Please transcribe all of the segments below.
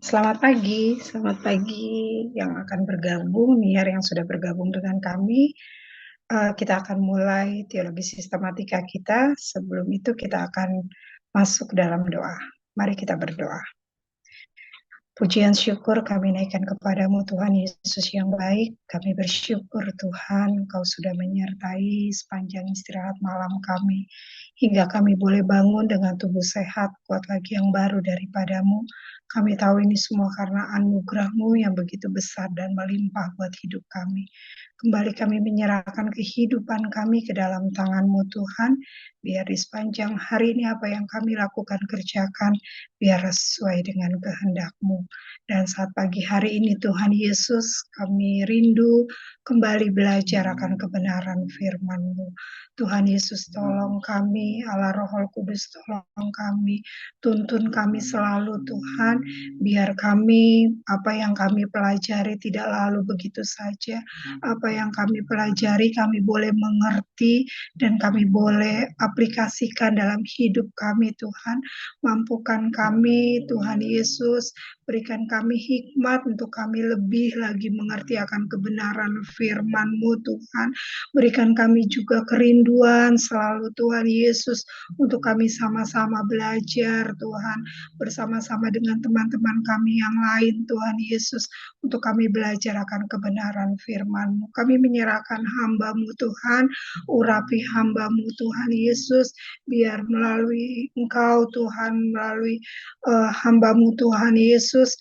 Selamat pagi yang akan bergabung, nih yang sudah bergabung dengan kami. Kita akan mulai teologi sistematika kita. Sebelum itu kita akan masuk dalam doa. Mari kita berdoa. Pujian syukur kami naikkan kepadamu Tuhan Yesus yang baik. Kami bersyukur Tuhan Engkau sudah menyertai sepanjang istirahat malam kami. Hingga kami boleh bangun dengan tubuh sehat, kuat lagi yang baru daripadamu. Kami tahu ini semua karena anugerah-Mu yang begitu besar dan melimpah buat hidup kami. Kembali kami menyerahkan kehidupan kami ke dalam tangan-Mu Tuhan. Biar di sepanjang hari ini apa yang kami lakukan, kerjakan, biar sesuai dengan kehendak-Mu. Dan saat pagi hari ini Tuhan Yesus, kami rindu kembali belajar akan kebenaran firman-Mu. Tuhan Yesus tolong kami, Allah Roh Kudus tolong kami, tuntun kami selalu Tuhan, biar kami, apa yang kami pelajari tidak lalu begitu saja, apa yang kami pelajari kami boleh mengerti, dan kami boleh aplikasikan dalam hidup kami Tuhan, mampukan kami Tuhan Yesus, berikan kami hikmat untuk kami lebih lagi mengerti akan kebenaran firman-Mu Tuhan. Berikan kami juga kerinduan selalu Tuhan Yesus untuk kami sama-sama belajar Tuhan. Bersama-sama dengan teman-teman kami yang lain Tuhan Yesus. Untuk kami belajar akan kebenaran firman-Mu. Kami menyerahkan hamba-Mu Tuhan. Urapi hamba-Mu Tuhan Yesus. Biar melalui Engkau Tuhan, melalui hamba-Mu Tuhan Yesus,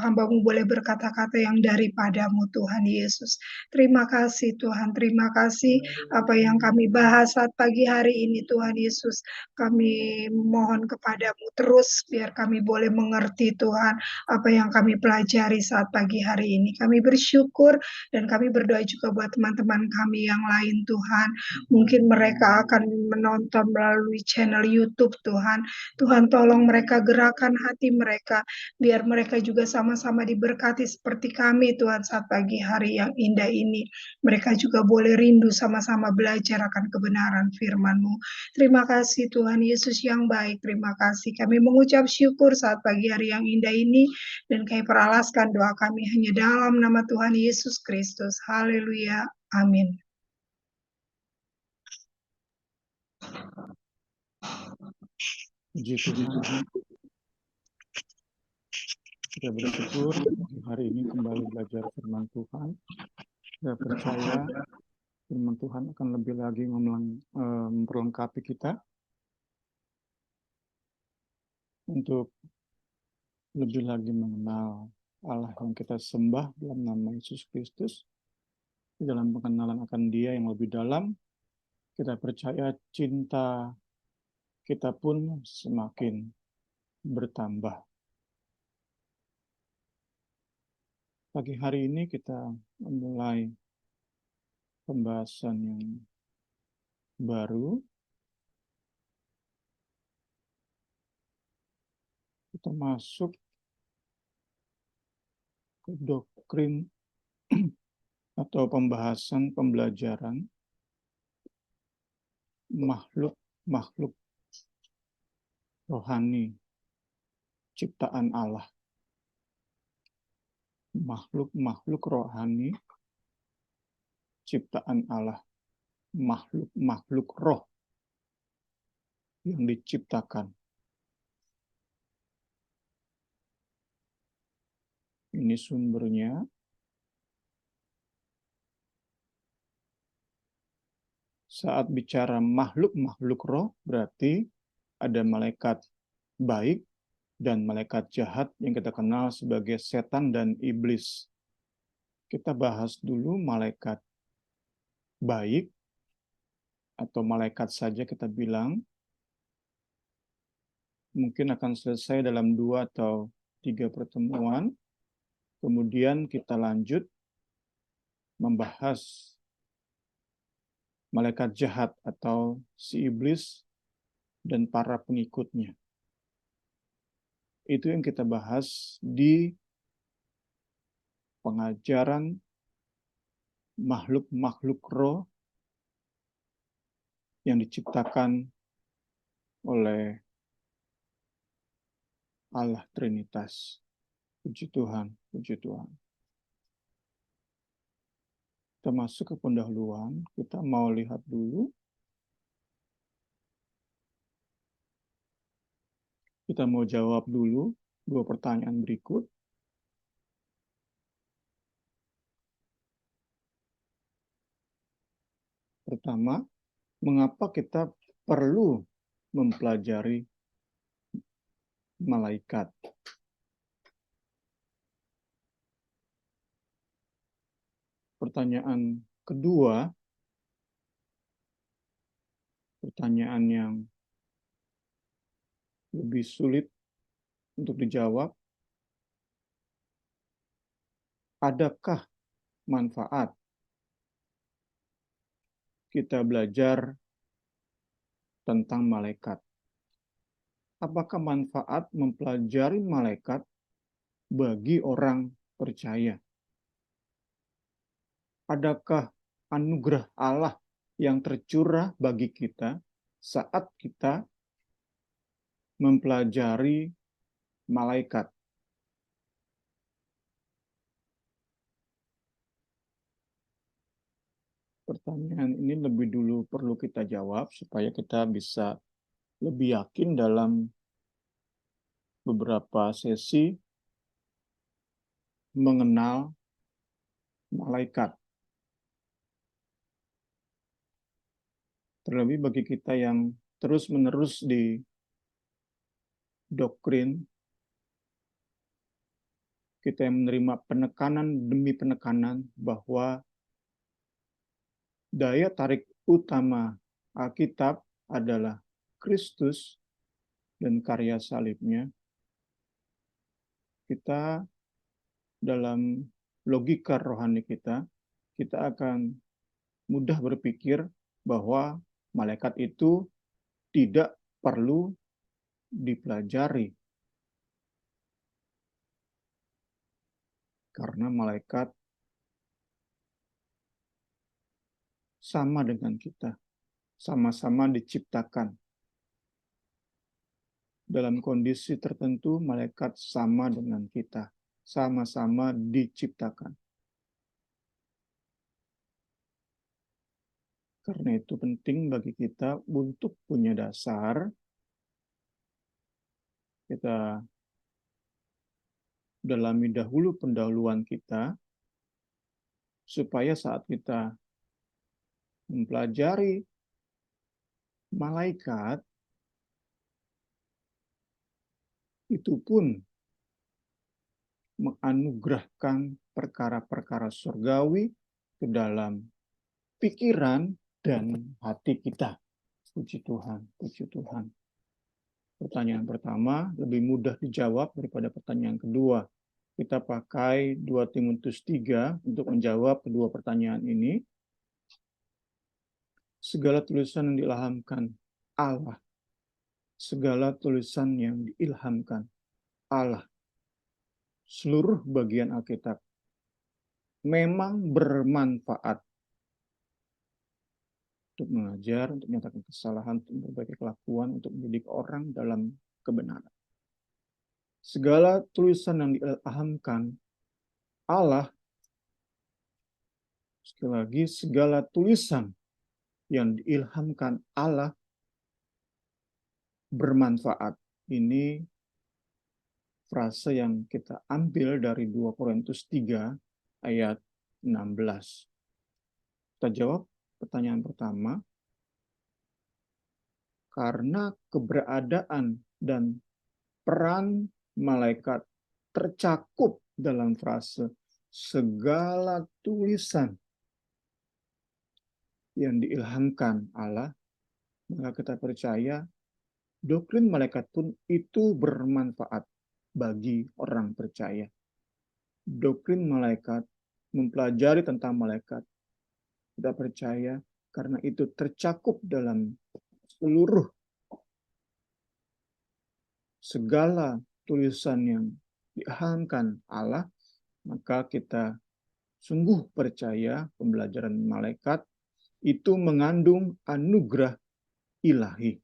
hamba-Mu boleh berkata-kata yang daripadamu Tuhan Yesus. Terima kasih Tuhan, terima kasih apa yang kami bahas saat pagi hari ini Tuhan Yesus. Kami mohon kepadamu terus biar kami boleh mengerti Tuhan apa yang kami pelajari saat pagi hari ini. Kami bersyukur dan kami berdoa juga buat teman-teman kami yang lain Tuhan. Mungkin mereka akan menonton melalui channel YouTube Tuhan. Tuhan tolong mereka, gerakan hati mereka, biar mereka juga sama-sama diberkati seperti kami Tuhan saat pagi hari yang indah ini. Mereka juga boleh rindu sama-sama belajar akan kebenaran firman-Mu. Terima kasih Tuhan Yesus yang baik, terima kasih. Kami mengucap syukur saat pagi hari yang indah ini, dan kami peralaskan doa kami hanya dalam nama Tuhan Yesus Kristus. Haleluya. Amin. Puji Tuhan, kita bersyukur hari ini kembali belajar firman Tuhan. Saya percaya firman Tuhan akan lebih lagi memperlengkapi kita untuk lebih lagi mengenal Allah yang kita sembah dalam nama Yesus Kristus. Di dalam pengenalan akan Dia yang lebih dalam, kita percaya cinta kita pun semakin bertambah. Pagi hari ini kita memulai pembahasan yang baru. Kita masuk ke doktrin atau pembahasan pembelajaran makhluk rohani ciptaan Allah. Makhluk rohani ciptaan Allah. Makhluk roh yang diciptakan. Ini sumbernya saat bicara makhluk roh berarti ada malaikat baik dan malaikat jahat yang kita kenal sebagai setan dan iblis. Kita bahas dulu malaikat baik atau malaikat saja kita bilang. Mungkin akan selesai dalam 2 atau 3 pertemuan. Kemudian kita lanjut membahas malaikat jahat atau si iblis dan para pengikutnya. Itu yang kita bahas di pengajaran makhluk roh yang diciptakan oleh Allah Trinitas. Puji Tuhan, puji Tuhan. Kita masuk ke pendahuluan, kita mau lihat dulu. Kita mau jawab dulu 2 pertanyaan berikut. Pertama, mengapa kita perlu mempelajari malaikat? Pertanyaan kedua, pertanyaan yang lebih sulit untuk dijawab. Adakah manfaat kita belajar tentang malaikat? Apakah manfaat mempelajari malaikat bagi orang percaya? Adakah anugerah Allah yang tercurah bagi kita saat kita mempelajari malaikat? Pertanyaan ini lebih dulu perlu kita jawab supaya kita bisa lebih yakin dalam beberapa sesi mengenal malaikat. Terlebih bagi kita yang terus-menerus di doktrin, kita yang menerima penekanan demi penekanan bahwa daya tarik utama Alkitab adalah Kristus dan karya salibnya. Kita dalam logika rohani kita akan mudah berpikir bahwa malaikat itu tidak perlu dipelajari. Karena malaikat sama dengan kita, sama-sama diciptakan. Dalam kondisi tertentu, malaikat sama dengan kita, sama-sama diciptakan. Karena itu penting bagi kita untuk punya dasar, kita dalami dahulu pendahuluan kita, supaya saat kita mempelajari malaikat, itu pun menganugerahkan perkara-perkara surgawi ke dalam pikiran dan hati kita. Puji Tuhan, puji Tuhan. Pertanyaan pertama lebih mudah dijawab daripada pertanyaan kedua. Kita pakai 2 Timotius 3 untuk menjawab kedua pertanyaan ini. Segala tulisan yang diilhamkan Allah. Segala tulisan yang diilhamkan Allah. Seluruh bagian Alkitab memang bermanfaat untuk mengajar, untuk menyatakan kesalahan, untuk memperbaiki kelakuan, untuk mendidik orang dalam kebenaran. Segala tulisan yang diilhamkan Allah, sekali lagi, segala tulisan yang diilhamkan Allah bermanfaat. Ini frase yang kita ambil dari 2 Korintus 3 ayat 16. Kita jawab pertanyaan pertama. Karena keberadaan dan peran malaikat tercakup dalam frase segala tulisan yang diilhamkan Allah, maka kita percaya doktrin malaikat pun itu bermanfaat bagi orang percaya. Doktrin malaikat, mempelajari tentang malaikat, kita percaya karena itu tercakup dalam seluruh segala tulisan yang diilhamkan Allah, maka kita sungguh percaya pembelajaran malaikat itu mengandung anugerah ilahi.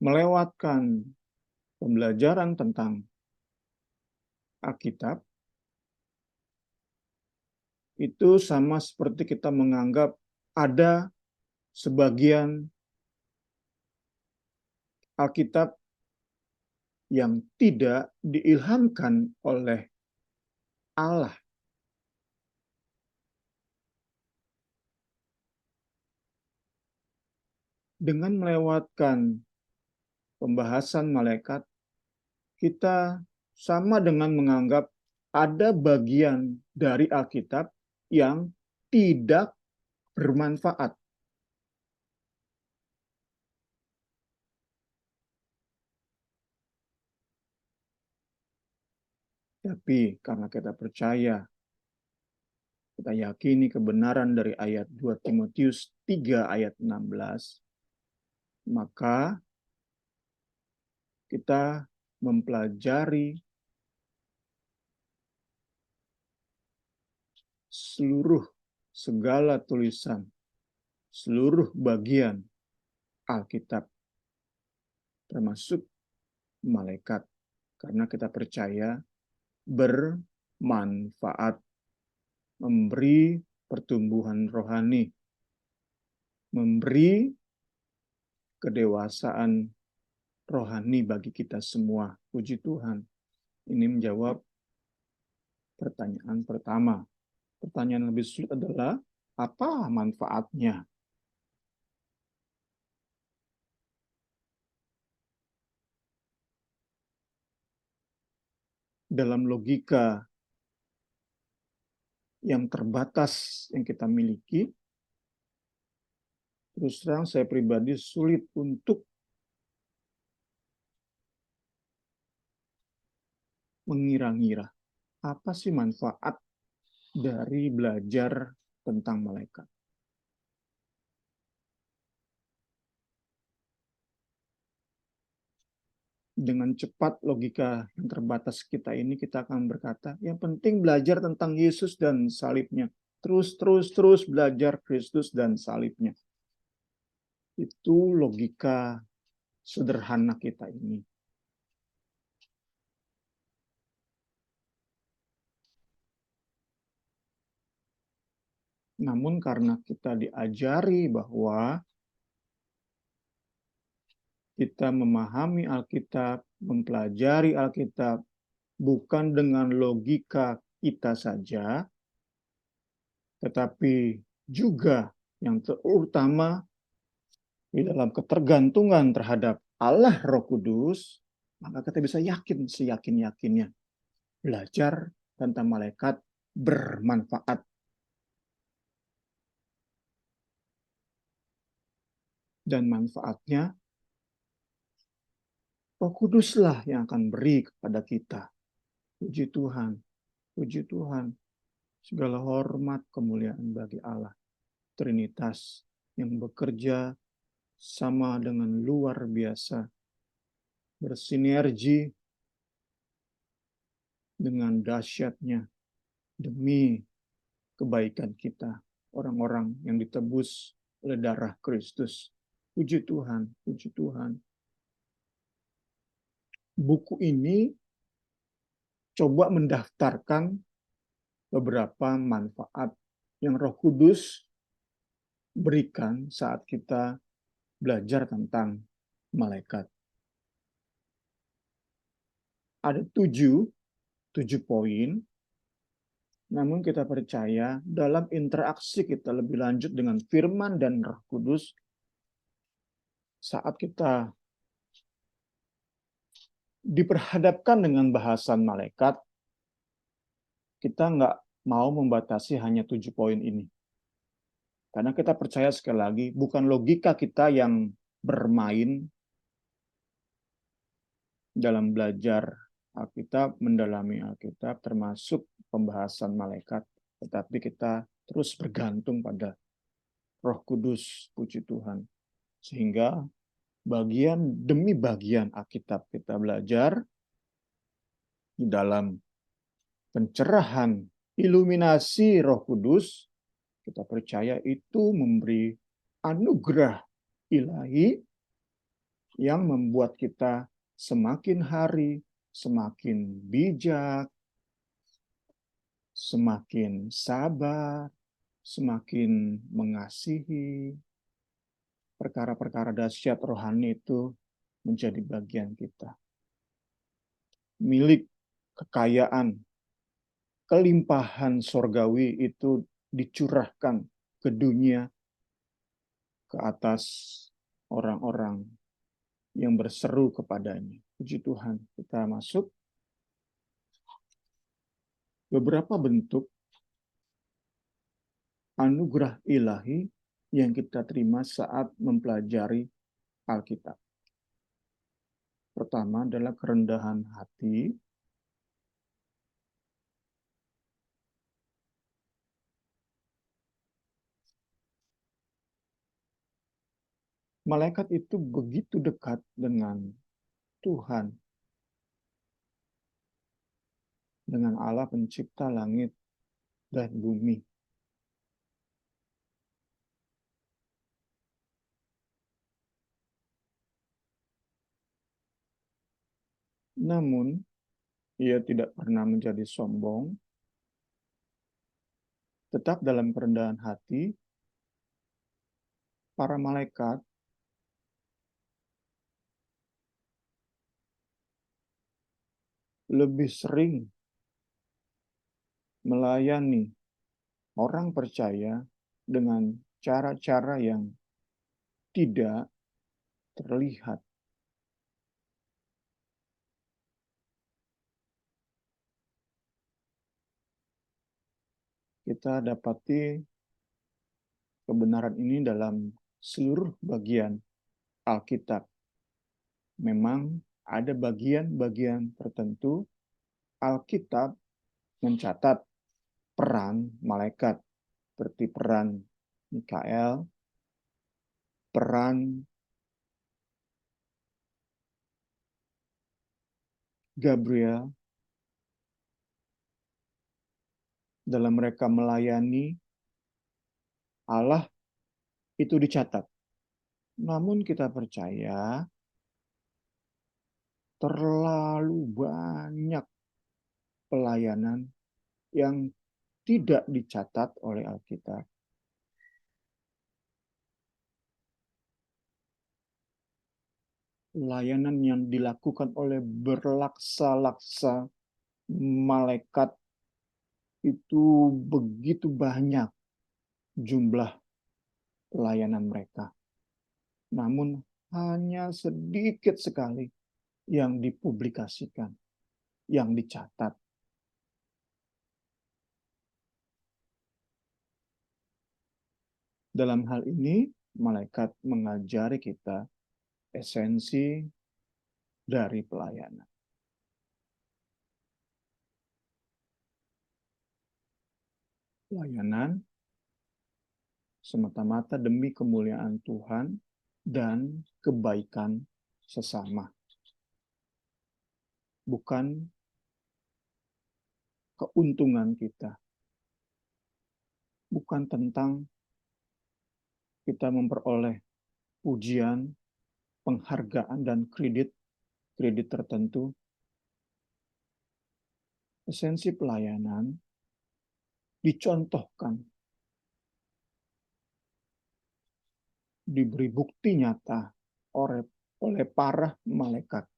melewatkan pembelajaran tentang Alkitab, itu sama seperti kita menganggap ada sebagian Alkitab yang tidak diilhamkan oleh Allah. Dengan melewatkan pembahasan malaikat, kita sama dengan menganggap ada bagian dari Alkitab yang tidak bermanfaat. Tapi karena kita percaya, kita yakini kebenaran dari ayat 2 Timotius 3 ayat 16, maka kita mempelajari seluruh segala tulisan, seluruh bagian Alkitab, termasuk malaikat, karena kita percaya bermanfaat, memberi pertumbuhan rohani, memberi kedewasaan rohani bagi kita semua. Puji Tuhan. Ini menjawab pertanyaan pertama. Pertanyaan lebih sulit adalah, apa manfaatnya? Dalam logika yang terbatas yang kita miliki, terus terang saya pribadi sulit untuk mengira-ngira apa sih manfaat dari belajar tentang malaikat. Dengan cepat logika yang terbatas kita ini, kita akan berkata, yang penting belajar tentang Yesus dan salibnya. Terus belajar Kristus dan salibnya. Itu logika sederhana kita ini. Namun karena kita diajari bahwa kita memahami Alkitab, mempelajari Alkitab, bukan dengan logika kita saja, tetapi juga yang terutama di dalam ketergantungan terhadap Allah Roh Kudus, maka kita bisa yakin seyakin-yakinnya belajar tentang malaikat bermanfaat. Dan manfaatnya Roh Kuduslah yang akan beri kepada kita. Puji Tuhan, puji Tuhan. Segala hormat kemuliaan bagi Allah. Trinitas yang bekerja sama dengan luar biasa. Bersinergi dengan dahsyatnya demi kebaikan kita. Orang-orang yang ditebus oleh darah Kristus. Puji Tuhan, puji Tuhan. Buku ini coba mendaftarkan beberapa manfaat yang Roh Kudus berikan saat kita belajar tentang malaikat. Ada tujuh poin, namun kita percaya dalam interaksi kita lebih lanjut dengan firman dan Roh Kudus, saat kita diperhadapkan dengan bahasan malaikat, kita nggak mau membatasi hanya 7 poin ini. Karena kita percaya sekali lagi, bukan logika kita yang bermain dalam belajar Alkitab, mendalami Alkitab, termasuk pembahasan malaikat. Tetapi kita terus bergantung pada Roh Kudus, puji Tuhan. Sehingga bagian demi bagian Alkitab kita belajar di dalam pencerahan iluminasi Roh Kudus, kita percaya itu memberi anugerah ilahi yang membuat kita semakin hari semakin bijak, semakin sabar, semakin mengasihi. Perkara-perkara dahsyat rohani itu menjadi bagian kita. Milik kekayaan, kelimpahan sorgawi itu dicurahkan ke dunia, ke atas orang-orang yang berseru kepadanya. Puji Tuhan, kita masuk beberapa bentuk anugerah ilahi yang kita terima saat mempelajari Alkitab. Pertama adalah kerendahan hati. Malaikat itu begitu dekat dengan Tuhan, dengan Allah pencipta langit dan bumi. Namun, ia tidak pernah menjadi sombong, tetap dalam kerendahan hati. Para malaikat lebih sering melayani orang percaya dengan cara-cara yang tidak terlihat. Kita dapati kebenaran ini dalam seluruh bagian Alkitab. Memang ada bagian-bagian tertentu Alkitab mencatat peran malaikat, seperti peran Mikael, peran Gabriel, dalam mereka melayani Allah itu dicatat. Namun kita percaya terlalu banyak pelayanan yang tidak dicatat oleh Alkitab. Pelayanan yang dilakukan oleh berlaksa-laksa malaikat itu begitu banyak jumlah pelayanan mereka. Namun hanya sedikit sekali yang dipublikasikan, yang dicatat. Dalam hal ini, malaikat mengajari kita esensi dari pelayanan. Pelayanan semata-mata demi kemuliaan Tuhan dan kebaikan sesama. Bukan keuntungan kita. Bukan tentang kita memperoleh pujian, penghargaan, dan kredit tertentu. Esensi pelayanan dicontohkan, diberi bukti nyata oleh para malaikat.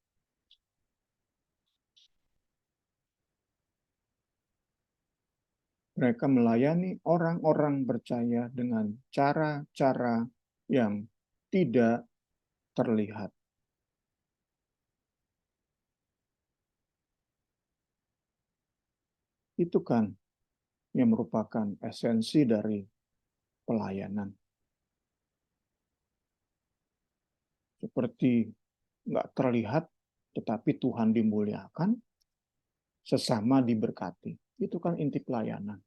Mereka melayani orang-orang percaya dengan cara-cara yang tidak terlihat. Itu kan yang merupakan esensi dari pelayanan. Seperti nggak terlihat, tetapi Tuhan dimuliakan, sesama diberkati. Itu kan inti pelayanan.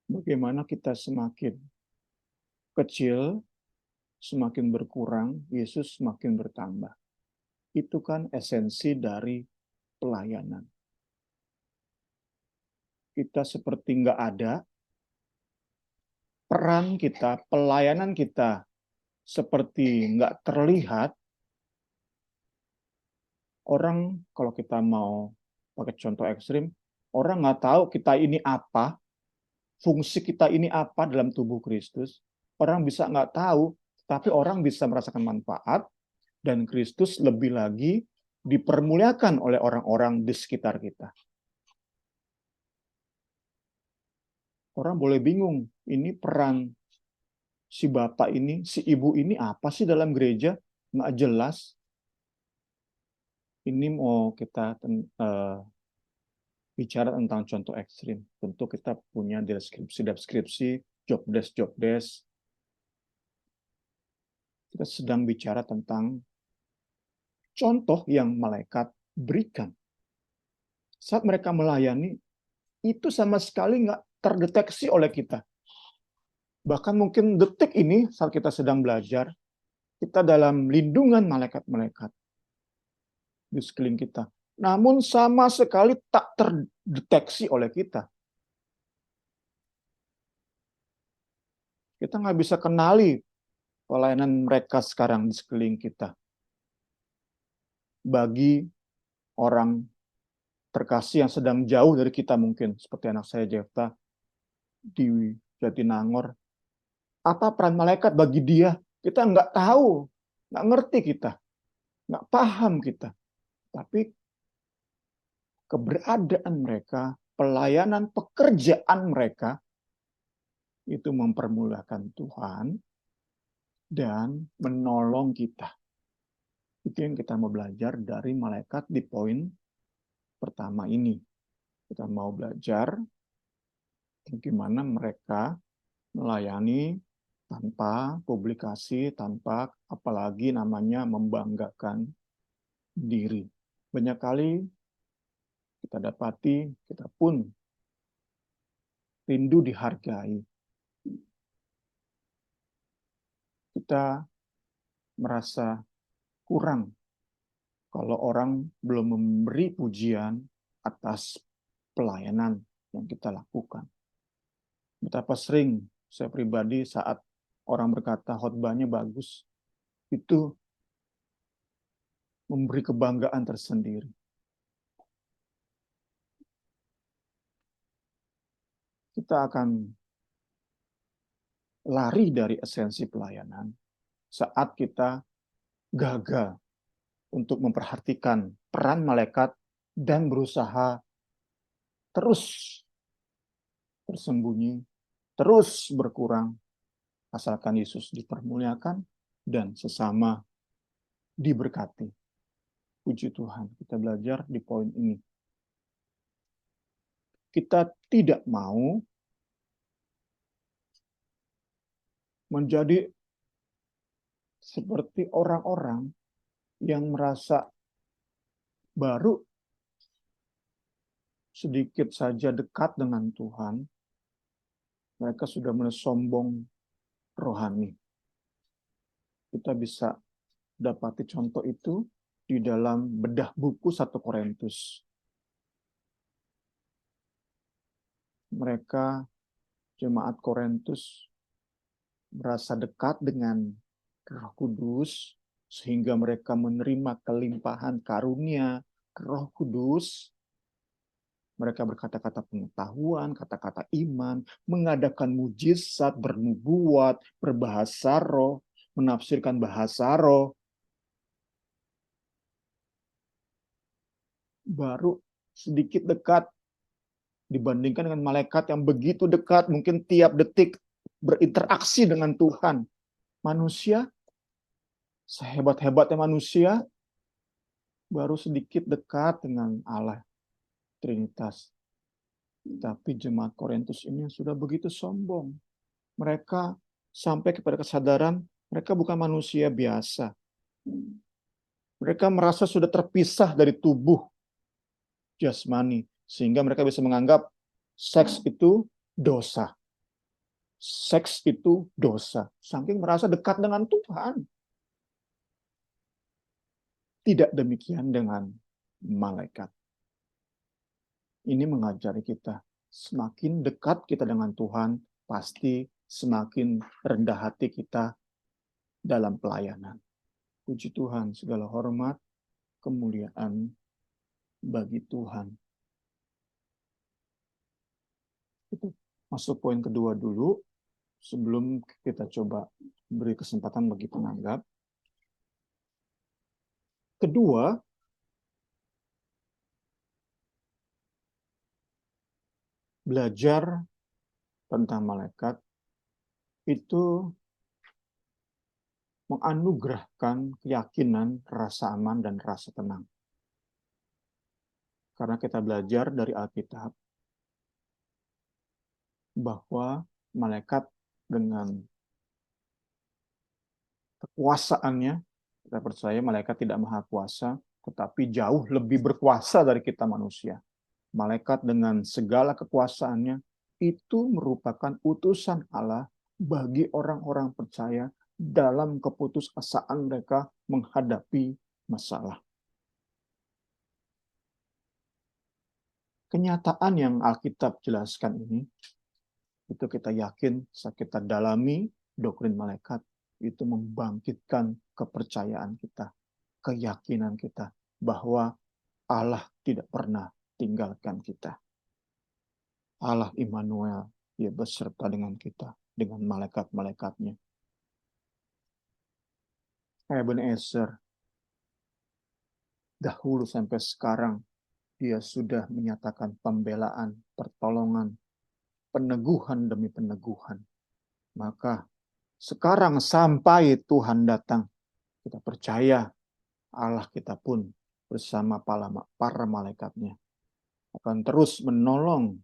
Bagaimana kita semakin kecil, semakin berkurang, Yesus semakin bertambah. Itu kan esensi dari pelayanan. Kita seperti nggak ada, peran kita, pelayanan kita seperti nggak terlihat, orang kalau kita mau pakai contoh ekstrim, orang nggak tahu kita ini apa, fungsi kita ini apa dalam tubuh Kristus. Orang bisa nggak tahu, tapi orang bisa merasakan manfaat, dan Kristus lebih lagi dipermuliakan oleh orang-orang di sekitar kita. Orang boleh bingung, ini peran si bapak ini, si ibu ini apa sih dalam gereja? Nggak jelas. Ini mau kita bicara tentang contoh ekstrim. Tentu kita punya deskripsi, job desk. Kita sedang bicara tentang contoh yang malaikat berikan. Saat mereka melayani, itu sama sekali nggak terdeteksi oleh kita. Bahkan mungkin detik ini saat kita sedang belajar, kita dalam lindungan malaikat-malaikat di sekeliling kita. Namun sama sekali tak terdeteksi oleh kita. Kita nggak bisa kenali pelayanan mereka sekarang di sekeliling kita. Bagi orang terkasih yang sedang jauh dari kita mungkin, seperti anak saya Jefta di Jatinangor, apa peran malaikat bagi dia? Kita nggak tahu, nggak ngerti kita, nggak paham kita. Tapi keberadaan mereka, pelayanan pekerjaan mereka, itu mempermudahkan Tuhan dan menolong kita. Itu yang kita mau belajar dari malaikat di poin pertama ini. Kita mau belajar bagaimana mereka melayani tanpa publikasi, tanpa apalagi namanya membanggakan diri. Banyak kali kita dapati, kita pun rindu dihargai. Kita merasa kurang kalau orang belum memberi pujian atas pelayanan yang kita lakukan. Betapa sering saya pribadi saat orang berkata khotbahnya bagus, itu memberi kebanggaan tersendiri. Kita akan lari dari esensi pelayanan saat kita gagal untuk memperhatikan peran malaikat dan berusaha terus bersembunyi, terus berkurang, asalkan Yesus dipermuliakan dan sesama diberkati. Puji Tuhan, kita belajar di poin ini. Kita tidak mau menjadi seperti orang-orang yang merasa baru sedikit saja dekat dengan Tuhan, mereka sudah mulai sombong rohani. Kita bisa dapati contoh itu di dalam bedah buku 1 Korintus. Mereka, jemaat Korintus, merasa dekat dengan Roh Kudus, sehingga mereka menerima kelimpahan karunia Roh Kudus. Mereka berkata-kata pengetahuan, kata-kata iman, mengadakan mujizat, bernubuat, berbahasa roh, menafsirkan bahasa roh. Baru sedikit dekat dibandingkan dengan malaikat yang begitu dekat, mungkin tiap detik berinteraksi dengan Tuhan. Manusia, sehebat-hebatnya manusia, baru sedikit dekat dengan Allah Trinitas. Tapi jemaat Korintus ini sudah begitu sombong. Mereka sampai kepada kesadaran mereka bukan manusia biasa. Mereka merasa sudah terpisah dari tubuh jasmani, sehingga mereka bisa menganggap seks itu dosa. Seks itu dosa. Saking merasa dekat dengan Tuhan. Tidak demikian dengan malaikat. Ini mengajari kita, semakin dekat kita dengan Tuhan, pasti semakin rendah hati kita dalam pelayanan. Puji Tuhan, segala hormat, kemuliaan bagi Tuhan. Itu masuk poin kedua dulu, sebelum kita coba beri kesempatan bagi penanggap. Kedua, belajar tentang malaikat itu menganugerahkan keyakinan, rasa aman, dan rasa tenang. Karena kita belajar dari Alkitab bahwa malaikat dengan kekuasaannya, kita percaya malaikat tidak maha kuasa, tetapi jauh lebih berkuasa dari kita manusia. Malaikat dengan segala kekuasaannya itu merupakan utusan Allah bagi orang-orang percaya dalam keputusasaan mereka menghadapi masalah. Kenyataan yang Alkitab jelaskan ini, itu kita yakin saat kita dalami doktrin malaikat, itu membangkitkan kepercayaan kita, keyakinan kita bahwa Allah tidak pernah tinggalkan kita. Allah Immanuel, Dia beserta dengan kita, dengan malaikat-malaikatnya. Ebenezer, dahulu sampai sekarang, Dia sudah menyatakan pembelaan, pertolongan, peneguhan demi peneguhan. Maka sekarang sampai Tuhan datang, kita percaya Allah kita pun bersama para malaikatnya akan terus menolong,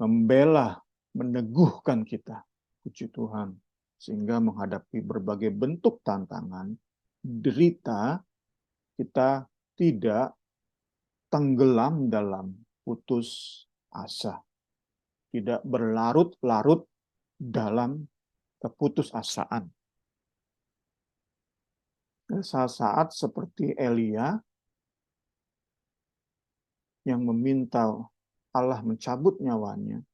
membela, meneguhkan kita. Puji Tuhan. Sehingga menghadapi berbagai bentuk tantangan, derita, kita tidak tenggelam dalam putus asa. Tidak berlarut-larut dalam keputusasaan. Saat-saat seperti Elia yang meminta Allah mencabut nyawanya,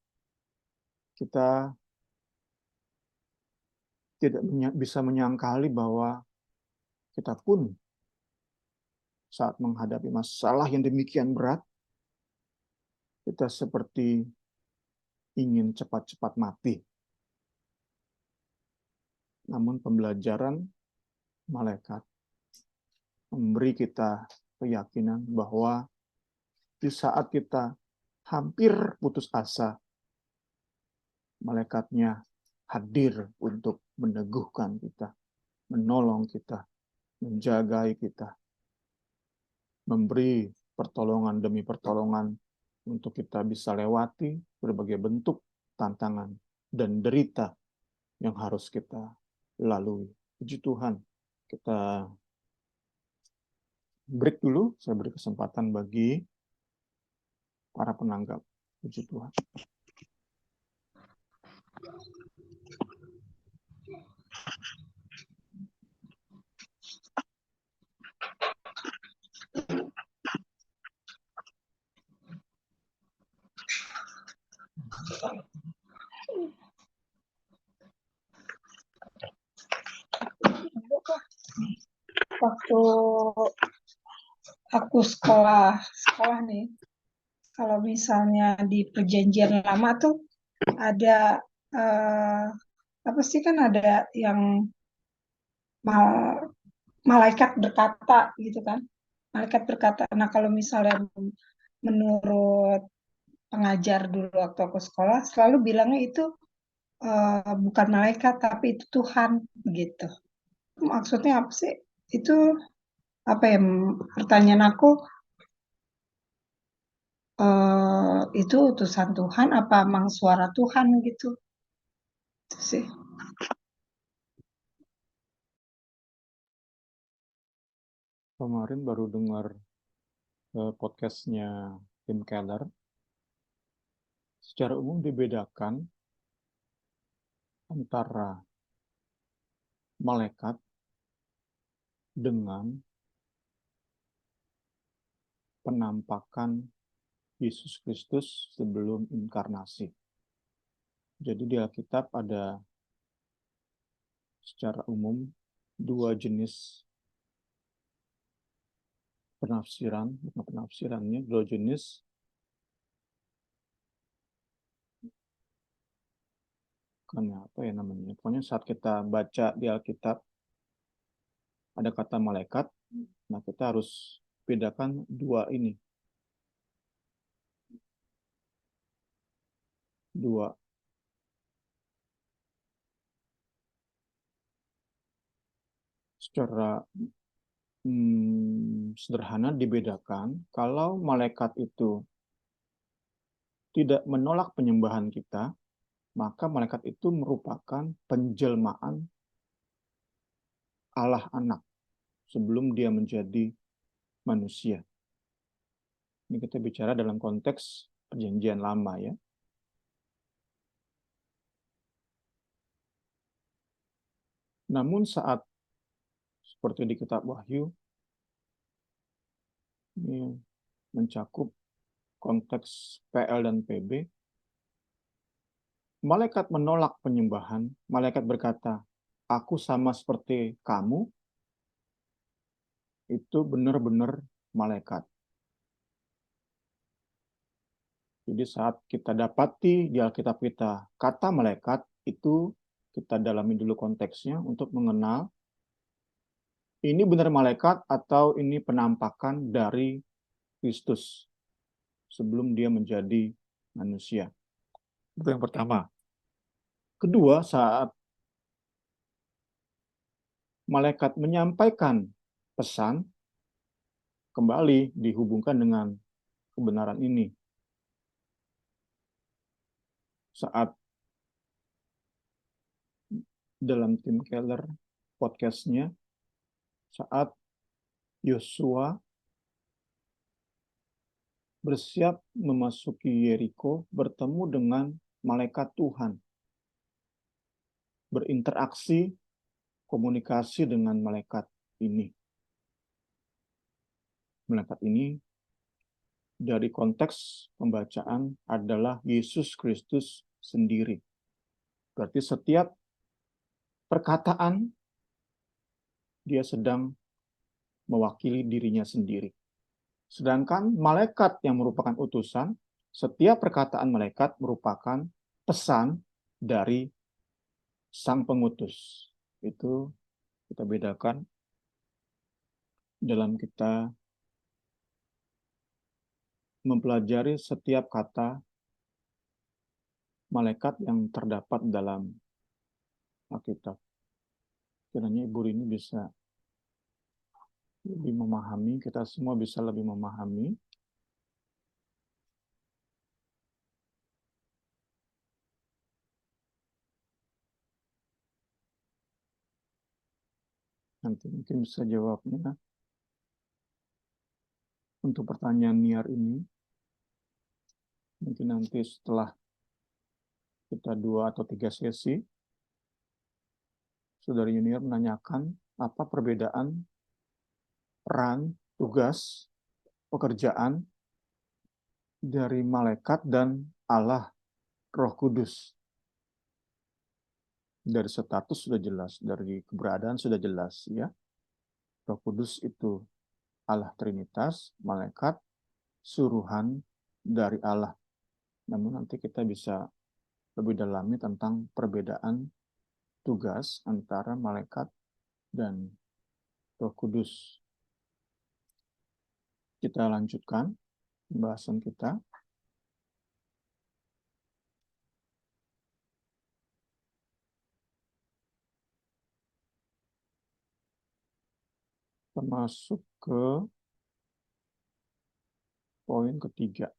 kita tidak bisa menyangkali bahwa kita pun saat menghadapi masalah yang demikian berat, kita seperti ingin cepat-cepat mati. Namun pembelajaran malaikat memberi kita keyakinan bahwa di saat kita hampir putus asa, malaikatnya hadir untuk meneguhkan kita, menolong kita, menjagai kita, memberi pertolongan demi pertolongan untuk kita bisa lewati berbagai bentuk tantangan dan derita yang harus kita lalui. Puji Tuhan. Kita break dulu, saya beri kesempatan bagi para penanggap. Puji Tuhan. Waktu aku sekolah nih, kalau misalnya di perjanjian lama tuh ada apa sih, kan ada yang malaikat berkata gitu kan. Malaikat berkata. Nah, kalau misalnya menurut pengajar dulu waktu aku sekolah selalu bilangnya itu bukan malaikat tapi itu Tuhan gitu. Maksudnya apa sih? Itu apa ya? Pertanyaan aku, itu utusan Tuhan apa emang suara Tuhan gitu? Itu sih. Kemarin baru dengar podcastnya Tim Keller. Secara umum dibedakan antara malaikat dengan penampakan Yesus Kristus sebelum inkarnasi. Jadi di Alkitab ada secara umum dua jenis penafsiran, bukan penafsirannya, dua jenis kan apa ya namanya. Pokoknya saat kita baca di Alkitab ada kata malaikat, nah kita harus bedakan dua ini, dua secara sederhana dibedakan. Kalau malaikat itu tidak menolak penyembahan kita, maka malaikat itu merupakan penjelmaan Allah anak sebelum dia menjadi manusia. Ini kita bicara dalam konteks perjanjian lama ya. Namun saat seperti di kitab Wahyu, ini mencakup konteks PL dan PB, malaikat menolak penyembahan, malaikat berkata, aku sama seperti kamu, itu benar-benar malaikat. Jadi saat kita dapati di Alkitab kita, kata malaikat itu kita dalami dulu konteksnya untuk mengenal ini benar malaikat atau ini penampakan dari Kristus sebelum dia menjadi manusia. Itu yang pertama. Kedua, saat malaikat menyampaikan pesan, kembali dihubungkan dengan kebenaran ini. Saat dalam Tim Keller podcastnya, saat Yosua bersiap memasuki Yeriko, bertemu dengan malaikat Tuhan, berinteraksi, komunikasi dengan malaikat ini. Malaikat ini dari konteks pembacaan adalah Yesus Kristus sendiri. Berarti setiap perkataan dia sedang mewakili dirinya sendiri. Sedangkan malaikat yang merupakan utusan, setiap perkataan malaikat merupakan pesan dari sang pengutus. Itu kita bedakan dalam kita mempelajari setiap kata malaikat yang terdapat dalam Alkitab. Kiranya Ibu Rini bisa lebih memahami, kita semua bisa lebih memahami. Nanti mungkin bisa jawabnya. Untuk pertanyaan Niar ini, mungkin nanti setelah kita 2 atau 3 sesi, Saudara Junior menanyakan apa perbedaan peran, tugas, pekerjaan dari malaikat dan Allah Roh Kudus. Dari status sudah jelas, dari keberadaan sudah jelas ya. Roh Kudus itu Allah Trinitas, malaikat suruhan dari Allah. Namun nanti kita bisa lebih dalami tentang perbedaan tugas antara malaikat dan Roh Kudus. Kita lanjutkan pembahasan kita. Kita masuk ke poin ketiga.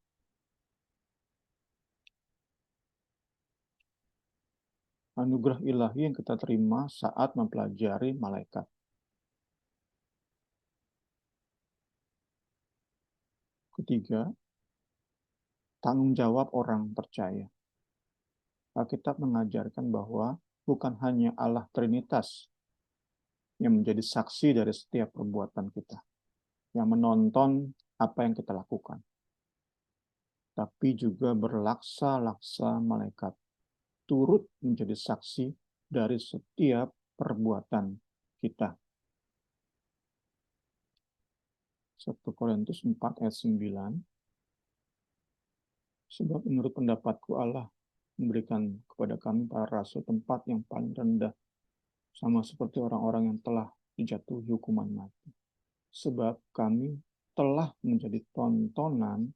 Anugerah ilahi yang kita terima saat mempelajari malaikat. Ketiga, tanggung jawab orang percaya. Alkitab mengajarkan bahwa bukan hanya Allah Trinitas yang menjadi saksi dari setiap perbuatan kita, yang menonton apa yang kita lakukan, tapi juga berlaksa-laksa malaikat turut menjadi saksi dari setiap perbuatan kita. 1 Korintus 4 ayat 9. Sebab menurut pendapatku Allah memberikan kepada kami para rasul tempat yang paling rendah, sama seperti orang-orang yang telah dijatuhi hukuman mati. Sebab kami telah menjadi tontonan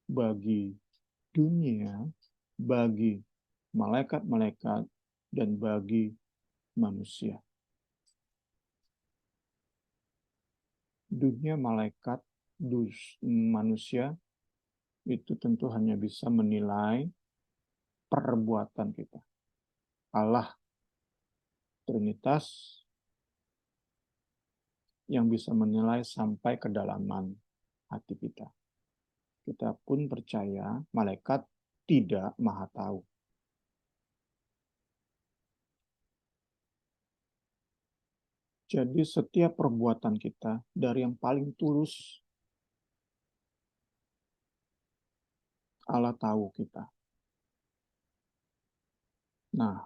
bagi dunia, bagi malaikat-malaikat, dan bagi manusia. Dunia, malaikat, manusia itu tentu hanya bisa menilai perbuatan kita. Allah Trinitas yang bisa menilai sampai kedalaman hati kita. Kita pun percaya malaikat tidak maha tahu. Jadi setiap perbuatan kita dari yang paling tulus, Allah tahu kita. Nah,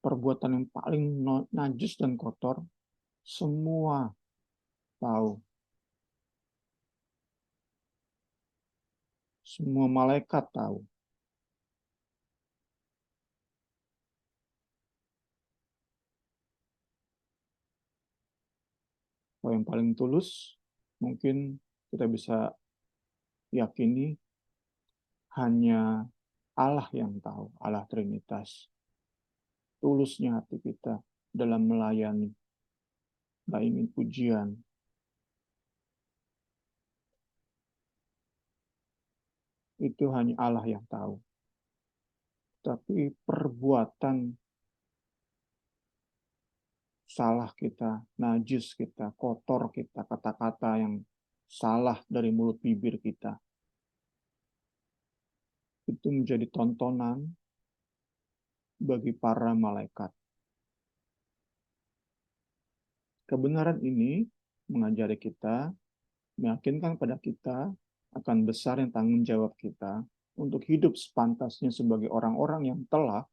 perbuatan yang paling najis dan kotor, semua tahu. Semua malaikat tahu. Kalau yang paling tulus, mungkin kita bisa yakini hanya Allah yang tahu, Allah Trinitas. Tulusnya hati kita dalam melayani, gak ingin pujian. Itu hanya Allah yang tahu. Tapi perbuatan salah kita, najis kita, kotor kita, kata-kata yang salah dari mulut bibir kita, itu menjadi tontonan bagi para malaikat. Kebenaran ini mengajari kita, meyakinkan pada kita akan besar yang tanggung jawab kita untuk hidup sepantasnya sebagai orang-orang yang telah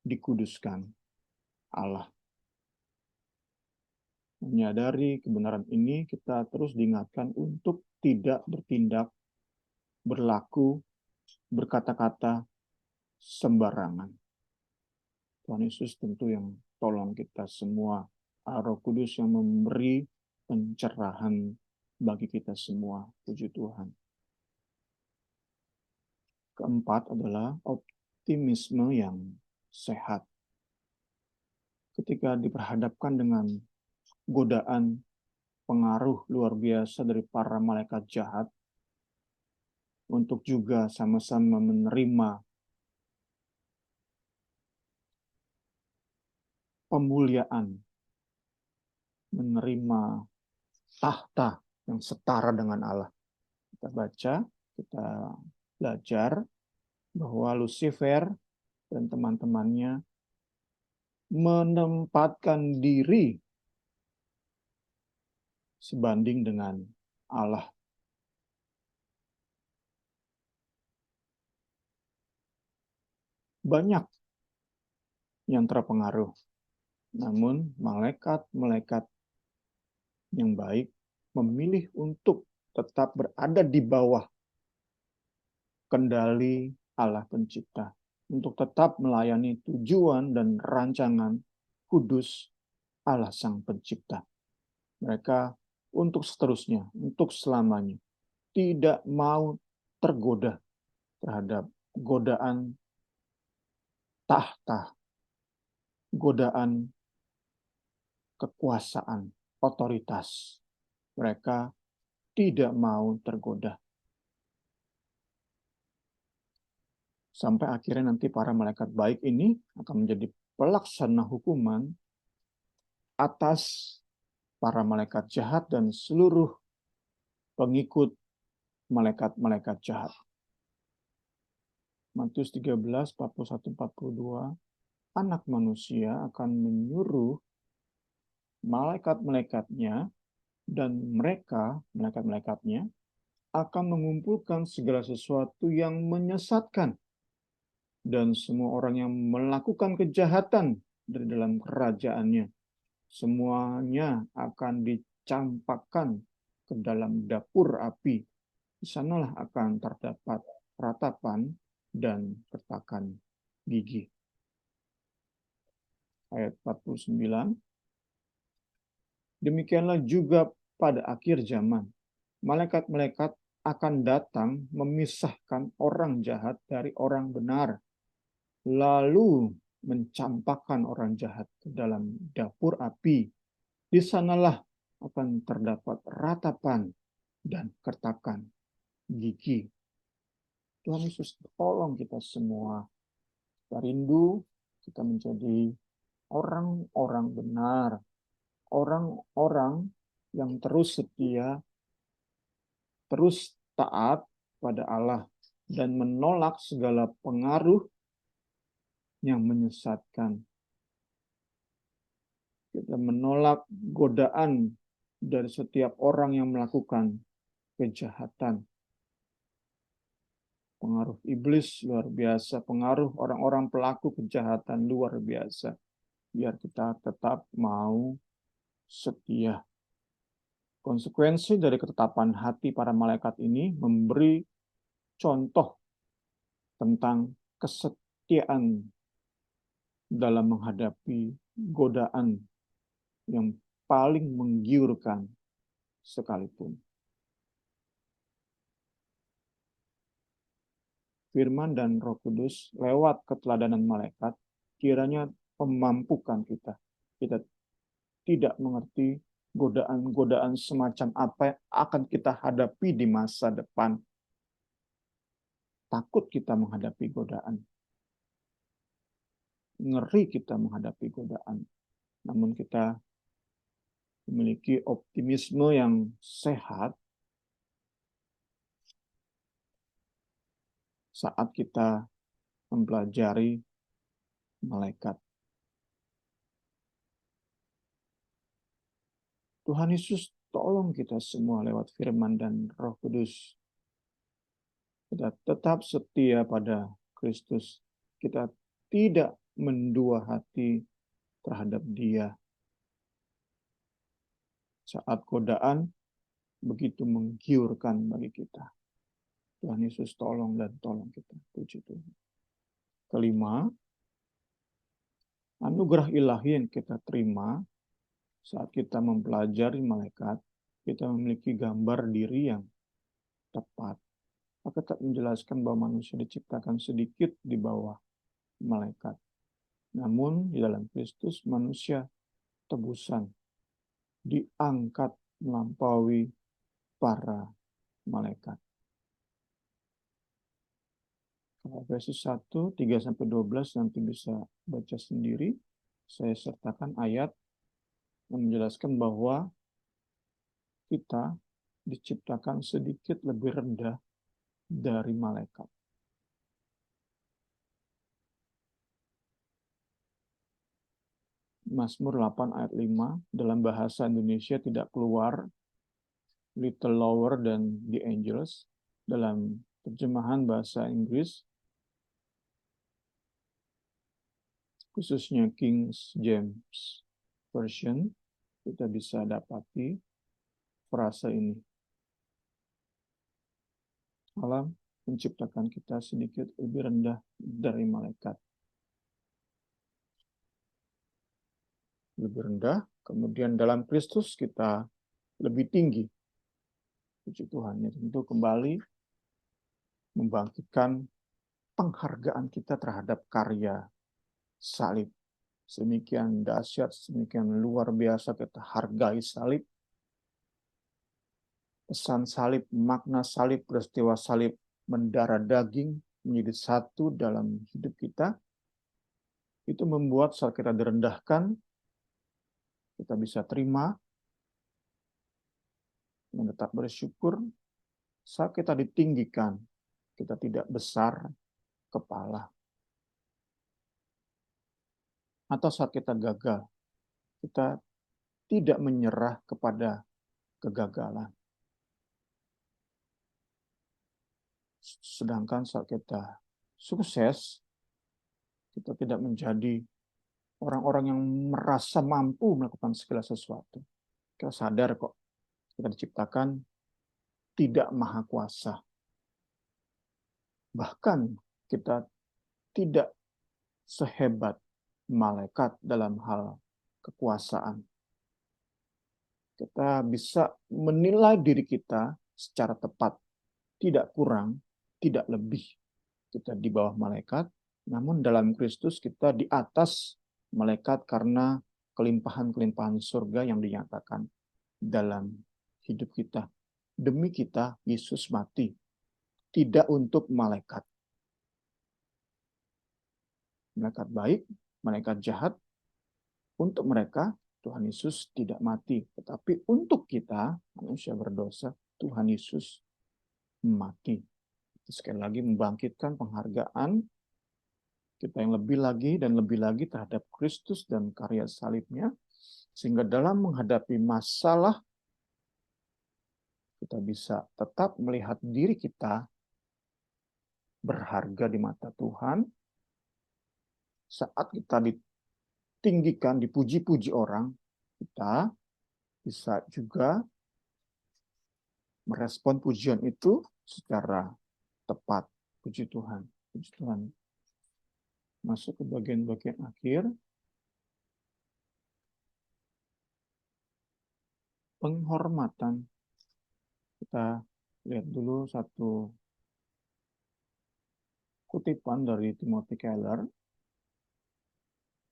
dikuduskan Allah. Menyadari kebenaran ini, kita terus diingatkan untuk tidak bertindak, berlaku, berkata-kata sembarangan. Tuhan Yesus tentu yang tolong kita semua. Roh Kudus yang memberi pencerahan bagi kita semua. Puji Tuhan. Keempat adalah optimisme yang sehat. Ketika diperhadapkan dengan godaan, pengaruh luar biasa dari para malaikat jahat, untuk juga sama-sama menerima pemuliaan, menerima tahta yang setara dengan Allah. Kita baca, kita belajar bahwa Lucifer dan teman-temannya menempatkan diri sebanding dengan Allah. Banyak yang terpengaruh, namun malaikat-malaikat yang baik memilih untuk tetap berada di bawah kendali Allah Pencipta, untuk tetap melayani tujuan dan rancangan kudus Allah Sang Pencipta. Mereka untuk seterusnya, untuk selamanya, tidak mau tergoda terhadap godaan tahta, godaan kekuasaan, otoritas. Mereka tidak mau tergoda. Sampai akhirnya nanti para malaikat baik ini akan menjadi pelaksana hukuman atas para malaikat jahat dan seluruh pengikut malaikat-malaikat jahat. Matius 13, 41-42, anak manusia akan menyuruh malaikat-malaikatnya dan mereka, malaikat-malaikatnya, akan mengumpulkan segala sesuatu yang menyesatkan dan semua orang yang melakukan kejahatan dari dalam kerajaannya. Semuanya akan dicampakkan ke dalam dapur api. Di sanalah akan terdapat ratapan dan retakan gigi. Ayat 49. Demikianlah juga pada akhir zaman. Malaikat-malaikat akan datang memisahkan orang jahat dari orang benar, lalu mencampakkan orang jahat ke dalam dapur api. Di sanalah akan terdapat ratapan dan kertakan gigi. Tuhan Yesus tolong kita semua. Kita rindu kita menjadi orang-orang benar, orang-orang yang terus setia, terus taat pada Allah, dan menolak segala pengaruh yang menyesatkan. Kita menolak godaan dari setiap orang yang melakukan kejahatan. Pengaruh iblis luar biasa, pengaruh orang-orang pelaku kejahatan luar biasa. Biar kita tetap mau setia. Konsekuensi dari ketetapan hati para malaikat ini memberi contoh tentang kesetiaan dalam menghadapi godaan yang paling menggiurkan sekalipun. Firman dan Roh Kudus lewat keteladanan malaikat kiranya memampukan kita. Kita tidak mengerti godaan-godaan semacam apa yang akan kita hadapi di masa depan. Takut kita menghadapi godaan. Ngeri kita menghadapi godaan. Namun kita memiliki optimisme yang sehat saat kita mempelajari malaikat. Tuhan Yesus tolong kita semua lewat firman dan Roh Kudus. Kita tetap setia pada Kristus. Kita tidak mendua hati terhadap Dia. Saat godaan begitu menggiurkan bagi kita. Tuhan Yesus tolong dan tolong kita. Puji Tuhan. Kelima, anugerah ilahi yang kita terima saat kita mempelajari malaikat, kita memiliki gambar diri yang tepat. Alkitab menjelaskan bahwa manusia diciptakan sedikit di bawah malaikat. Namun di dalam Kristus manusia tebusan diangkat melampaui para malaikat. Kalau Efesus 1, 3-12 nanti bisa baca sendiri. Saya sertakan ayat yang menjelaskan bahwa kita diciptakan sedikit lebih rendah dari malaikat. Mazmur 8 ayat 5 dalam bahasa Indonesia tidak keluar little lower than the angels. Dalam terjemahan bahasa Inggris, khususnya King James Version, kita bisa dapati frasa ini. Allah menciptakan kita sedikit lebih rendah dari malaikat. Lebih rendah, kemudian dalam Kristus kita lebih tinggi. Puji Tuhan, ya tentu kembali membangkitkan penghargaan kita terhadap karya salib. Sedemikian dahsyat, sedemikian luar biasa kita hargai salib. Pesan salib, makna salib, peristiwa salib mendarah daging menjadi satu dalam hidup kita. Itu membuat saat kita direndahkan, kita bisa terima dan tetap bersyukur. Saat kita ditinggikan, kita tidak besar kepala. Atau saat kita gagal, kita tidak menyerah kepada kegagalan. Sedangkan saat kita sukses, Kita tidak menjadi orang-orang yang merasa mampu melakukan segala sesuatu. Kita sadar kok, kita diciptakan tidak maha kuasa. Bahkan kita tidak sehebat malaikat dalam hal kekuasaan. Kita bisa menilai diri kita secara tepat, tidak kurang, tidak lebih. Kita di bawah malaikat, namun dalam Kristus kita di atas malaikat karena kelimpahan-kelimpahan surga yang dinyatakan dalam hidup kita. Demi kita, Yesus mati. Tidak untuk malaikat. Malaikat baik, malaikat jahat. Untuk mereka, Tuhan Yesus tidak mati. Tetapi untuk kita, manusia berdosa, Tuhan Yesus mati. Sekali lagi membangkitkan penghargaan kita yang lebih lagi dan lebih lagi terhadap Kristus dan karya salibnya. Sehingga dalam menghadapi masalah, kita bisa tetap melihat diri kita berharga di mata Tuhan. Saat kita ditinggikan, dipuji-puji orang, kita bisa juga merespon pujian itu secara tepat. Puji Tuhan. Puji Tuhan. Masuk ke bagian-bagian akhir. Penghormatan. Kita lihat dulu satu kutipan dari Timothy Keller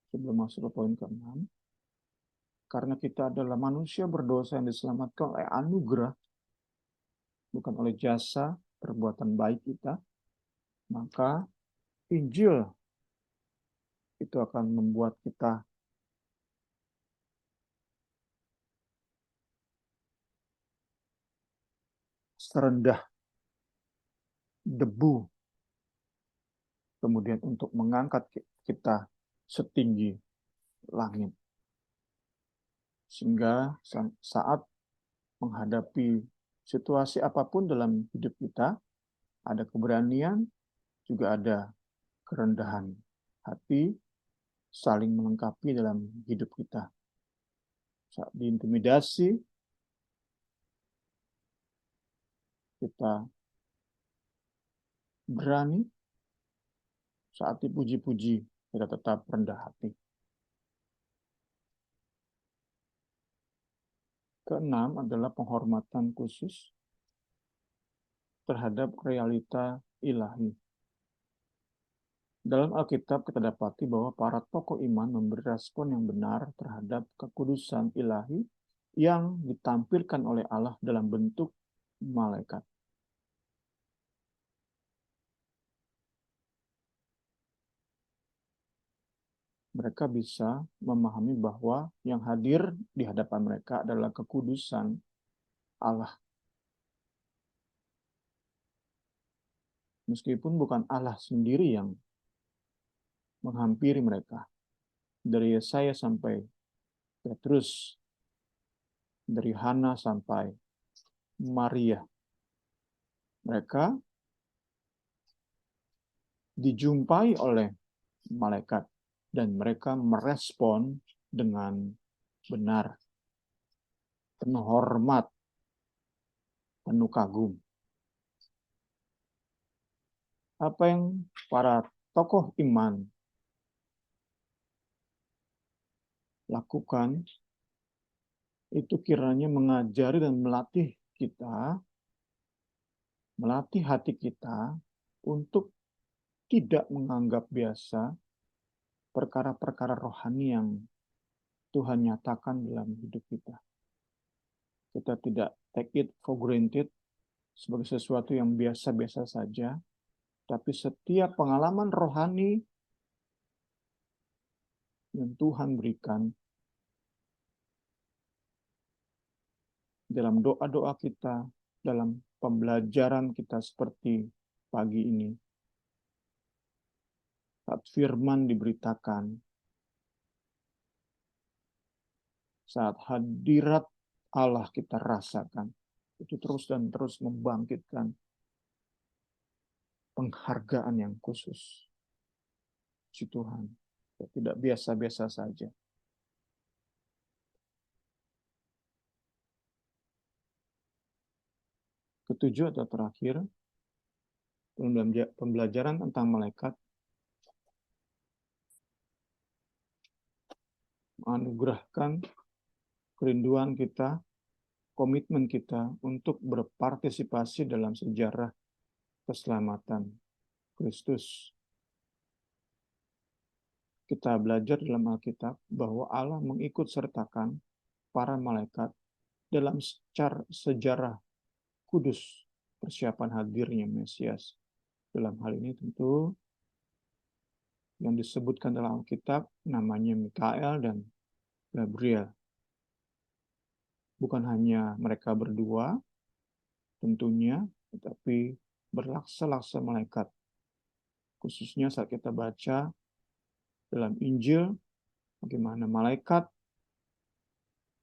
sebelum masuk ke poin ke-6. Karena kita adalah manusia berdosa yang diselamatkan oleh anugerah, bukan oleh jasa perbuatan baik kita, maka Injil itu akan membuat kita serendah debu, kemudian untuk mengangkat kita setinggi langit. Sehingga saat menghadapi situasi apapun dalam hidup kita, ada keberanian, juga ada kerendahan hati, saling melengkapi dalam hidup kita. Saat diintimidasi, kita berani. Saat dipuji-puji, kita tetap rendah hati. Keenam adalah penghormatan khusus terhadap realita ilahi. Dalam Alkitab kita dapati bahwa para tokoh iman memberi respon yang benar terhadap kekudusan ilahi yang ditampilkan oleh Allah dalam bentuk malaikat. Mereka bisa memahami bahwa yang hadir di hadapan mereka adalah kekudusan Allah. Meskipun bukan Allah sendiri yang menghampiri mereka. Dari Yesaya sampai Petrus, dari Hana sampai Maria. Mereka dijumpai oleh malaikat dan mereka merespon dengan benar, penuh hormat, penuh kagum. Apa yang para tokoh iman lakukan itu kiranya mengajari dan melatih kita, melatih hati kita untuk tidak menganggap biasa perkara-perkara rohani yang Tuhan nyatakan dalam hidup kita. Kita tidak take it for granted sebagai sesuatu yang biasa-biasa saja, tapi setiap pengalaman rohani yang Tuhan berikan dalam doa-doa kita, dalam pembelajaran kita seperti pagi ini, saat firman diberitakan, saat hadirat Allah kita rasakan, itu terus dan terus membangkitkan penghargaan yang khusus. Puji Tuhan. Tidak biasa-biasa saja. Ketujuh atau terakhir, pembelajaran tentang malaikat menganugerahkan kerinduan kita, komitmen kita untuk berpartisipasi dalam sejarah keselamatan Kristus. Kita belajar dalam Alkitab bahwa Allah mengikut sertakan para malaikat dalam sejarah kudus persiapan hadirnya Mesias. Dalam hal ini tentu yang disebutkan dalam Alkitab namanya Mikael dan Gabriel. Bukan hanya mereka berdua tentunya, tetapi berlaksa-laksa malaikat. Khususnya saat kita baca dalam Injil, bagaimana malaikat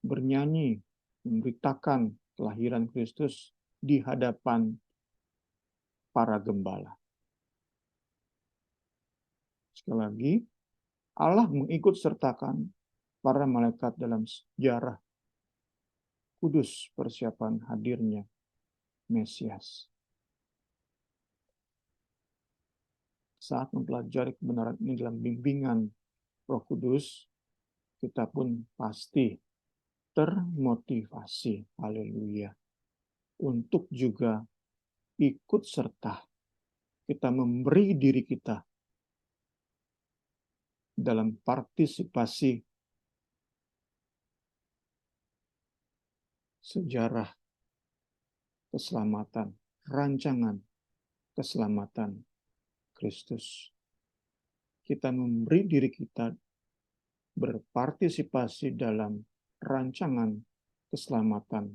bernyanyi, memberitakan kelahiran Kristus di hadapan para gembala. Sekali lagi, Allah mengikut sertakan para malaikat dalam sejarah kudus persiapan hadirnya Mesias. Saat mempelajari kebenaran ini dalam bimbingan Roh Kudus, kita pun pasti termotivasi, haleluya, untuk juga ikut serta kita memberi diri kita dalam partisipasi sejarah keselamatan, rancangan keselamatan Kristus. Kita memberi diri kita berpartisipasi dalam rancangan keselamatan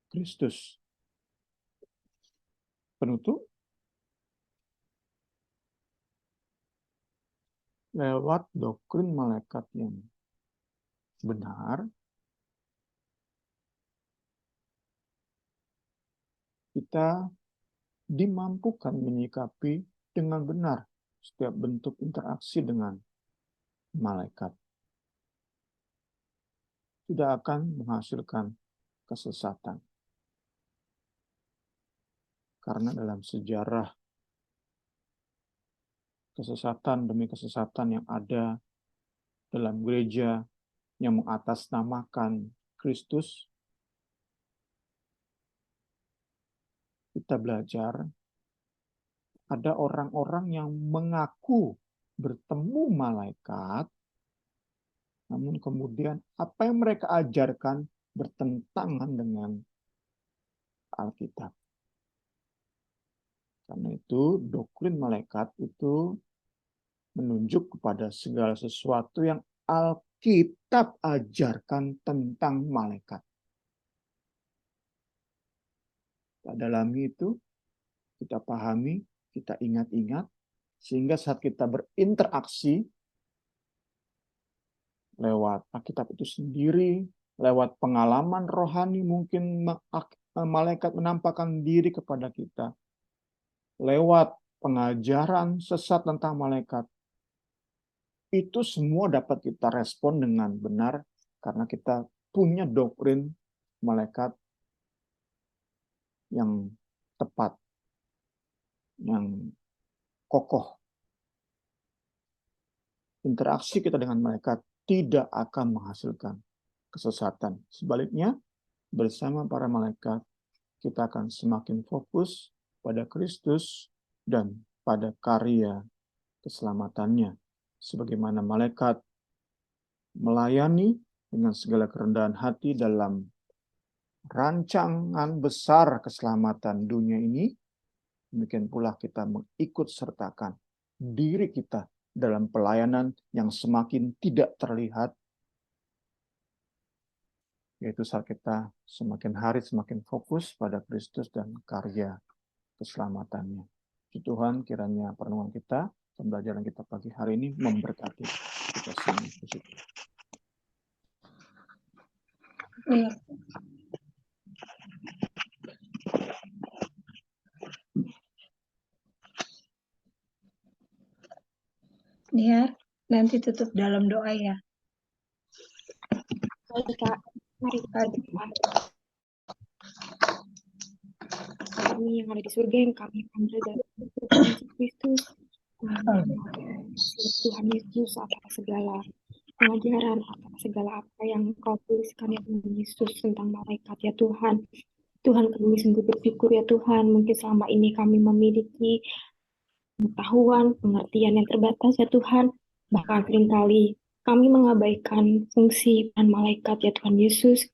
Kristus. Penutup, lewat doktrin malaikat yang benar, kita dimampukan menyikapi dengan benar setiap bentuk interaksi dengan malaikat. Tidak akan menghasilkan kesesatan. Karena dalam sejarah kesesatan demi kesesatan yang ada dalam gereja yang mengatasnamakan Kristus, kita belajar ada orang-orang yang mengaku bertemu malaikat, namun kemudian apa yang mereka ajarkan bertentangan dengan Alkitab. Karena itu doktrin malaikat itu menunjuk kepada segala sesuatu yang Alkitab ajarkan tentang malaikat. Kita dalami itu, kita pahami, kita ingat-ingat, sehingga saat kita berinteraksi lewat Alkitab itu sendiri, lewat pengalaman rohani mungkin malaikat menampakkan diri kepada kita, lewat pengajaran sesat tentang malaikat, itu semua dapat kita respon dengan benar karena kita punya doktrin malaikat yang tepat, yang kokoh. Interaksi kita dengan malaikat tidak akan menghasilkan kesesatan. Sebaliknya, bersama para malaikat, kita akan semakin fokus pada Kristus dan pada karya keselamatannya. Sebagaimana malaikat melayani dengan segala kerendahan hati dalam rancangan besar keselamatan dunia ini, demikian pula kita mengikut sertakan diri kita dalam pelayanan yang semakin tidak terlihat, yaitu saat kita semakin hari semakin fokus pada Kristus dan karya keselamatannya. Tuhan, kiranya perenungan kita, pembelajaran kita pagi hari ini memberkati kita semua. Iya. Niar. Nanti tutup dalam doa ya. Baik, Kak. Mari kita berdoa. Kami yang ada di surga, yang kami panggil dalam Tuhan Yesus Kristus. Tuhan Yesus, atas segala pengajaran, atas segala apa yang Kau tuliskan ya Tuhan Yesus tentang malaikat ya Tuhan. Tuhan, kami sungguh bersyukur ya Tuhan, mungkin selama ini kami memiliki pengetahuan, pengertian yang terbatas ya Tuhan, bahkan seringkali kami mengabaikan fungsi dan malaikat ya Tuhan Yesus,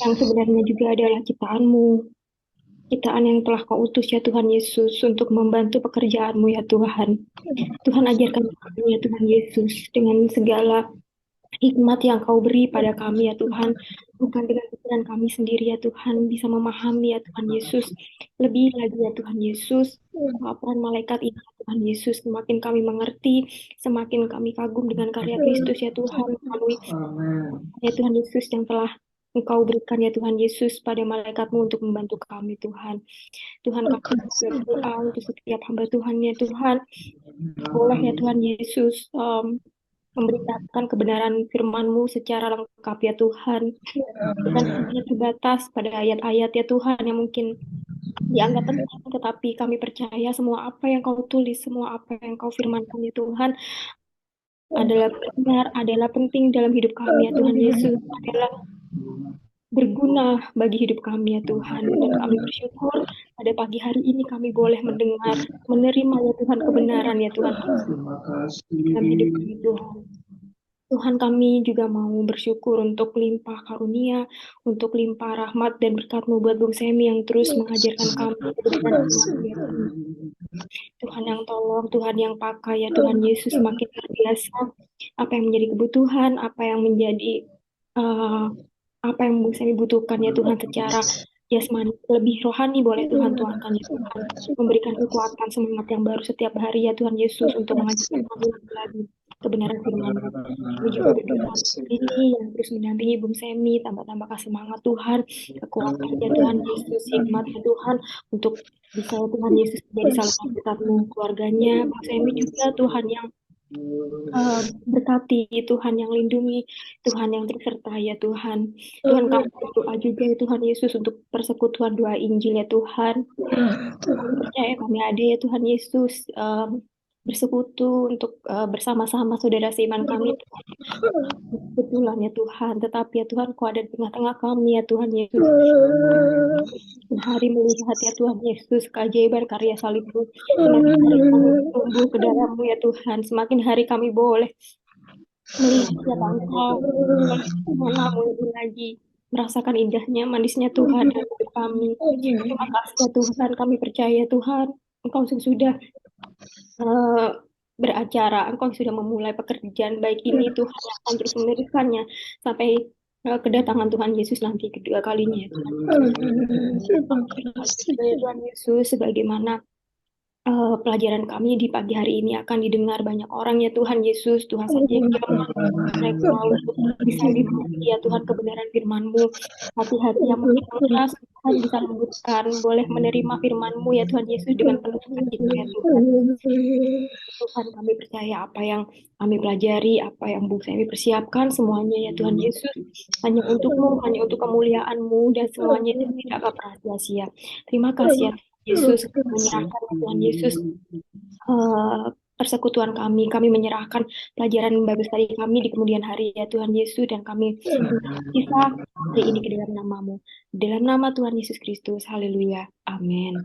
yang sebenarnya juga adalah ciptaan-Mu, ciptaan yang telah Kau utus ya Tuhan Yesus untuk membantu pekerjaan-Mu ya Tuhan. Tuhan, ajarkan kami ya Tuhan Yesus dengan segala hikmat yang Kau beri pada kami ya Tuhan, bukan dengan pikiran kami sendiri ya Tuhan, bisa memahami ya Tuhan Yesus, lebih lagi ya Tuhan Yesus, peran malaikat ini ya Tuhan Yesus, semakin kami mengerti, semakin kami kagum dengan karya Kristus ya Tuhan, melalui ya Tuhan Yesus yang telah Engkau berikan ya Tuhan Yesus pada malaikat-Mu untuk membantu kami Tuhan. Tuhan, kami berdoa untuk setiap hamba Tuhan ya Tuhan, boleh ya Tuhan Yesus memberitakan kebenaran firman-Mu secara lengkap ya Tuhan. Bukan hanya terbatas pada ayat-ayat ya Tuhan yang mungkin dianggap penting, tetapi kami percaya semua apa yang Kau tulis, semua apa yang Kau firmankan ya Tuhan adalah benar, adalah penting dalam hidup kami ya Tuhan Yesus, adalah berguna bagi hidup kami ya Tuhan. Dan kami bersyukur pada pagi hari ini kami boleh mendengar, menerima ya Tuhan kebenaran ya Tuhan dalam hidup kami Tuhan. Tuhan, kami juga mau bersyukur untuk limpah karunia, untuk limpah rahmat dan berkat-Mu buat Bung Semi yang terus mengajarkan kami kebenaran firman-Mu ya Tuhan. Tuhan yang tolong, Tuhan yang pakai ya Tuhan Yesus, semakin luar biasa apa yang menjadi kebutuhan, apa yang menjadi apa yang Bung Semi butuhkan ya Tuhan secara jasmani, lebih rohani boleh Tuhan tuangkan ya Tuhan, memberikan kekuatan semangat yang baru setiap hari ya Tuhan Yesus untuk mengajarkan kami lagi kebenaran firman-Mu. Kami juga berdoa ini yang terus mendampingi Bung Semi, tambah-tambah kasih semangat Tuhan, kekuatan ya Tuhan Yesus, hikmat ya Tuhan, untuk bisa ya Tuhan Yesus menjadi salah satu berkat-Mu keluarganya, Bung Semi juga Tuhan yang berkati, Tuhan yang lindungi, Tuhan yang tersertai ya Tuhan. Tuhan, kami berdoa juga ya Tuhan Yesus untuk persekutuan doa Injil ya Tuhan. Kami percaya kami ada ya Tuhan Yesus bersekutu untuk bersama-sama saudara seiman kami kebetulan ya Tuhan, tetapi ya Tuhan Kau ada di tengah-tengah kami ya Tuhan Yesus. Hari melihat ya Tuhan Yesus keajaiban karya salib-Mu, semakin hari kami tumbuh ke dalam-Mu ya Tuhan, semakin hari kami boleh melihat ya Engkau, mengenal-Mu lebih lagi, merasakan indahnya, manisnya Tuhan dalam hidup kami. Terima kasih ya Tuhan, kami percaya Tuhan, Engkau sudah beracara, Engkau sudah memulai pekerjaan baik ini, Tuhan akan terus meneruskannya sampai kedatangan Tuhan Yesus nanti kedua kalinya ya Tuhan. Tuhan Yesus, sebagaimana pelajaran kami di pagi hari ini akan didengar banyak orang ya Tuhan Yesus, Tuhan saja yang mereka bisa dimengerti ya Tuhan kebenaran firman-Mu, hati-hati yang mungkin keras Tuhan bisa lembutkan, boleh menerima firman-Mu ya Tuhan Yesus dengan penuh sukacita ya Tuhan. Tuhan, kami percaya apa yang kami pelajari, apa yang Bung Semi persiapkan, semuanya ya Tuhan Yesus, hanya untuk-Mu, hanya untuk kemuliaan-Mu, dan semuanya tidak akan sia-sia. Terima kasih ya Yesus, menyerahkan Tuhan Yesus persekutuan kami menyerahkan pelajaran Bible study kami di kemudian hari ya Tuhan Yesus, dan kami bisa hari ini ke dalam nama-Mu, dalam nama Tuhan Yesus Kristus, haleluya, amin.